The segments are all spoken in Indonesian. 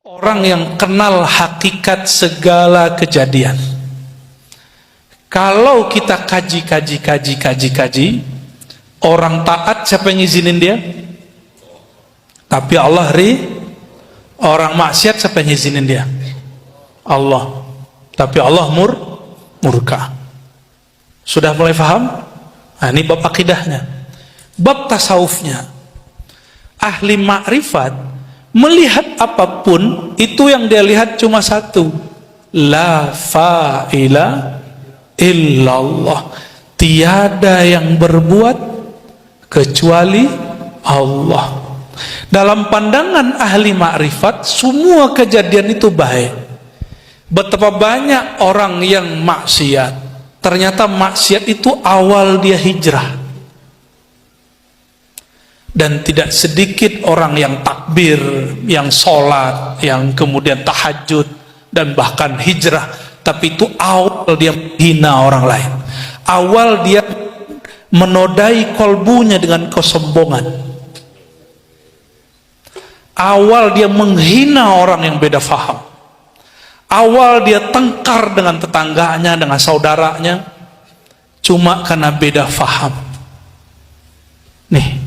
Orang yang kenal hakikat segala kejadian. Kalau kita kaji, orang taat siapa yang ngizinin dia? Tapi Allah orang maksiat siapa yang ngizinin dia? Allah. Tapi Allah murka. Sudah mulai paham? Nah, ini bab akidahnya. Bab tasawufnya. Ahli ma'rifat melihat apapun, itu yang dia lihat cuma satu. La fa'ila illallah. Tiada yang berbuat kecuali Allah. Dalam pandangan ahli ma'rifat, semua kejadian itu baik. Betapa banyak orang yang maksiat, ternyata maksiat itu awal dia hijrah. Dan tidak sedikit orang yang takbir, yang sholat, yang kemudian tahajud, dan bahkan hijrah. Tapi itu awal dia menghina orang lain. Awal dia menodai kolbunya dengan kesombongan. Awal dia menghina orang yang beda faham. Awal dia tengkar dengan tetangganya, dengan saudaranya, cuma karena beda faham. Nih,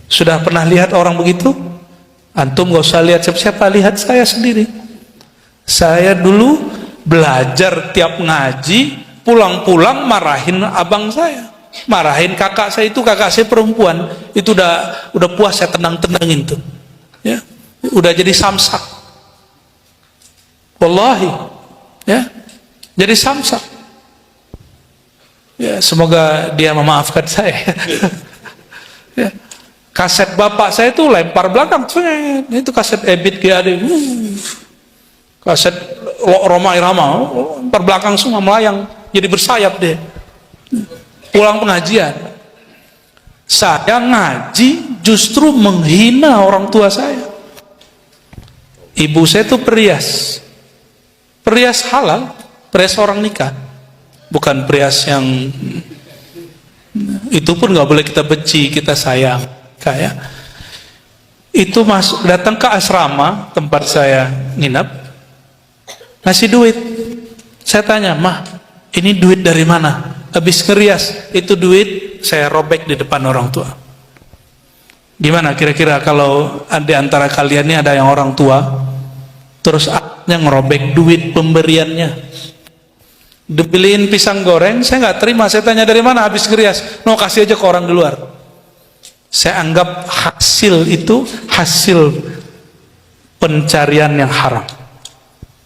sudah pernah lihat orang begitu? Antum gak usah lihat siapa-siapa, lihat saya sendiri. Saya dulu belajar tiap ngaji, pulang-pulang marahin abang saya, marahin kakak saya. Itu kakak saya perempuan, itu udah puas saya tenang-tenangin tuh, ya, udah jadi samsak. Wallahi, ya, jadi samsak. Ya, semoga dia memaafkan saya. Ya. Kaset bapak saya itu lempar belakang, itu kaset Ebit GAD, kaset Roma Irama, lempar belakang semua, melayang, jadi bersayap deh. Pulang pengajian, saya ngaji justru menghina orang tua saya. Ibu saya itu perias halal, perias orang nikah, bukan perias yang itu pun nggak boleh kita benci, kita sayang. Kayak itu masuk, datang ke asrama tempat saya nginap, ngasih duit. Saya tanya, "Mah, ini duit dari mana?" Habis ngerias, itu duit saya robek di depan orang tua. Gimana kira-kira kalau di antara kalian ini ada yang orang tua, terus anaknya ngerobek duit pemberiannya? Dibeliin pisang goreng, saya nggak terima. Saya tanya, dari mana? Habis ngerias, no, kasih aja ke orang di luar. Saya anggap hasil itu hasil pencarian yang haram,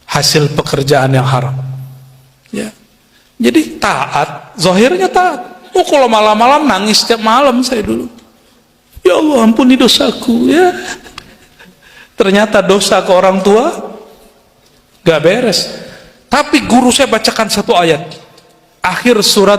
hasil pekerjaan yang haram. Ya. Jadi taat, zahirnya taat. Oh, kalau malam-malam nangis setiap malam saya dulu. Ya Allah, ampuni dosaku, ya. Ternyata dosa ke orang tua gak beres. Tapi guru saya bacakan satu ayat, akhir surat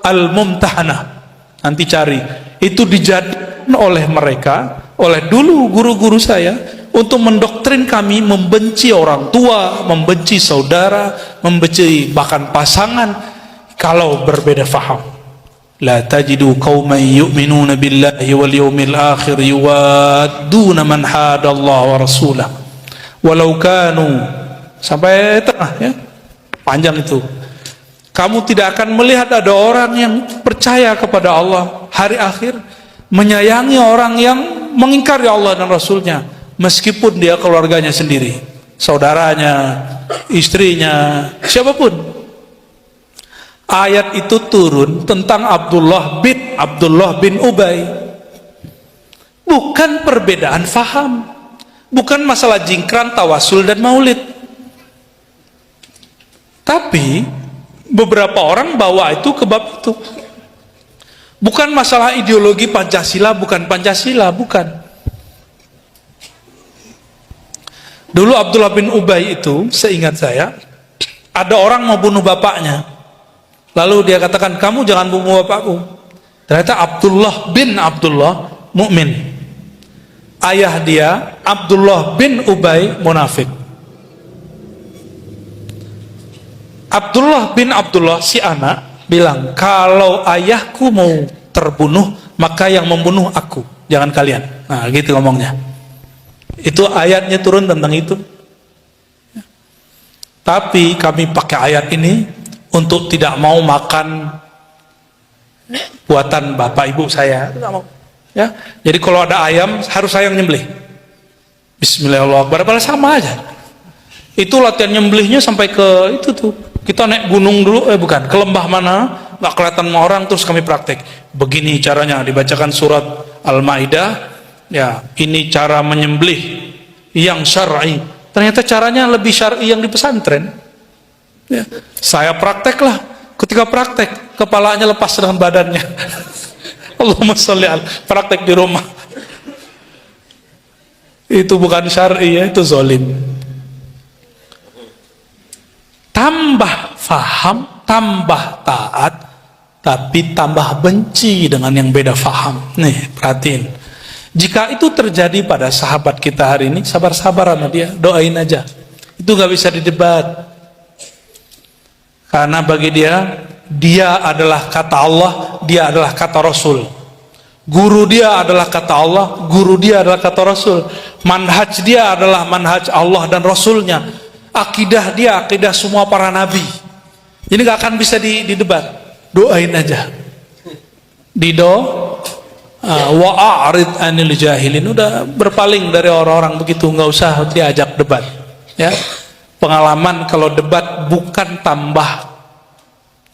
Al-Mumtahanah. Nanti cari, itu dijadikan oleh mereka, oleh dulu guru-guru saya, untuk mendoktrin kami membenci orang tua, membenci saudara, membenci bahkan pasangan kalau berbeda faham. La tajidu qauman yu'minuna billahi wal yawmil akhir yuwadduna man hadallahu wa rasulah walau kanu, sampai tengah, ya, panjang itu. Kamu tidak akan melihat ada orang yang percaya kepada Allah, hari akhir, menyayangi orang yang mengingkari Allah dan Rasulnya, meskipun dia keluarganya sendiri, saudaranya, istrinya, siapapun. Ayat itu turun tentang Abdullah bin Ubay. Bukan perbedaan faham, bukan masalah jingkran, tawasul dan maulid. Tapi beberapa orang bawa itu ke bab itu. Bukan masalah ideologi Pancasila, bukan Pancasila, bukan. Dulu Abdullah bin Ubay itu, seingat saya, ada orang mau bunuh bapaknya. Lalu dia katakan, "Kamu jangan bunuh bapakku." Ternyata Abdullah bin Abdullah mukmin. Ayah dia Abdullah bin Ubay munafik. Abdullah bin Abdullah, si anak, bilang, "Kalau ayahku mau terbunuh, maka yang membunuh aku, jangan kalian." Nah, gitu ngomongnya. Itu ayatnya turun tentang itu. Tapi kami pakai ayat ini untuk tidak mau makan buatan bapak ibu saya. Tidak mau. Ya, jadi kalau ada ayam harus saya yang nyembelih. Bismillahirrahmanirrahim. Padahal sama aja. Itu latihan nyembelihnya sampai ke itu tuh. Kita naik gunung dulu, bukan, ke lembah mana, nggak kelihatan sama orang, terus kami praktek. Begini caranya, dibacakan surat Al-Maidah. Ya, ini cara menyembelih yang syar'i. Ternyata caranya lebih syar'i yang di pesantren. Ya, saya prakteklah. Ketika praktek, kepalanya lepas dengan badannya. Allahumma sholli ala, praktek di rumah. Itu bukan syar'i, ya, itu zalim. Tambah faham, tambah taat, tapi tambah benci dengan yang beda faham. Nih, perhatiin. Jika itu terjadi pada sahabat kita hari ini, sabar-sabar sama dia, doain aja. Itu gak bisa didebat. Karena bagi dia adalah kata Allah, dia adalah kata Rasul. Guru dia adalah kata Allah, guru dia adalah kata Rasul. Manhaj dia adalah manhaj Allah dan Rasulnya. Akidah dia, akidah semua para nabi. Jadi gak akan bisa didebat. Doain aja. Wa'arid anil jahilin. Udah berpaling dari orang-orang begitu, nggak usah diajak debat. Ya, pengalaman kalau debat bukan tambah,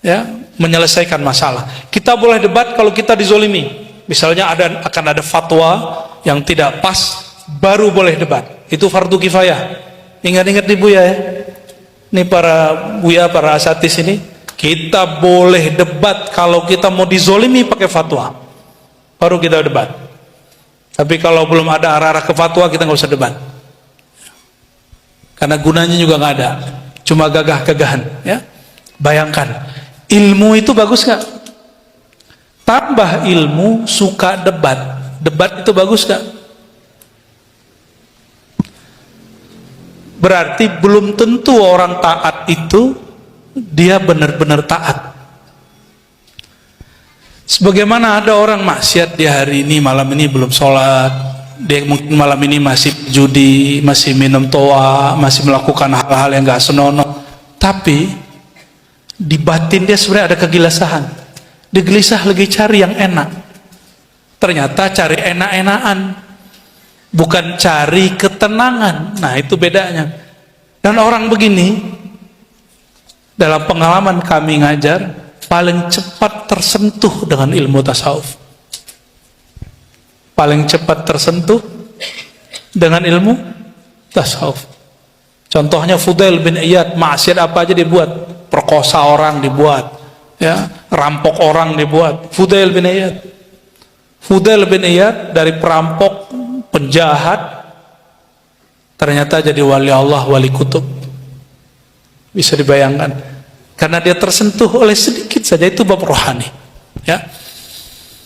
ya, menyelesaikan masalah. Kita boleh debat kalau kita dizolimi. Misalnya akan ada fatwa yang tidak pas, baru boleh debat. Itu fardu kifayah. Ingat-ingat nih Buya ya. Ini para Buya, para asatis ini, kita boleh debat kalau kita mau dizolimi pakai fatwa. Baru kita debat. Tapi kalau belum ada arah-arah ke fatwa, kita nggak usah debat. Karena gunanya juga nggak ada. Cuma gagah-gagahan. Ya. Bayangkan, ilmu itu bagus nggak? Tambah ilmu, suka debat. Debat itu bagus nggak? Berarti belum tentu orang taat itu dia benar-benar taat. Sebagaimana ada orang maksiat di hari ini, malam ini belum sholat, dia mungkin malam ini masih judi, masih minum toa, masih melakukan hal-hal yang gak senonoh, tapi di batin dia sebenarnya ada kegelisahan. Dia gelisah lagi cari yang enak. Ternyata cari enak-enakan, bukan cari ketenangan. Nah, itu bedanya. Dan orang begini, dalam pengalaman kami ngajar, paling cepat tersentuh dengan ilmu tasawuf. Paling cepat tersentuh dengan ilmu tasawuf. Contohnya Fudail bin Iyad, maksiat apa aja dibuat, perkosa orang dibuat, ya, rampok orang dibuat. Fudail bin Iyad. Fudail bin Iyad dari perampok, penjahat, ternyata jadi wali Allah, wali kutub. Bisa dibayangkan. Karena dia tersentuh oleh sedikit saja, itu bab rohani. Ya.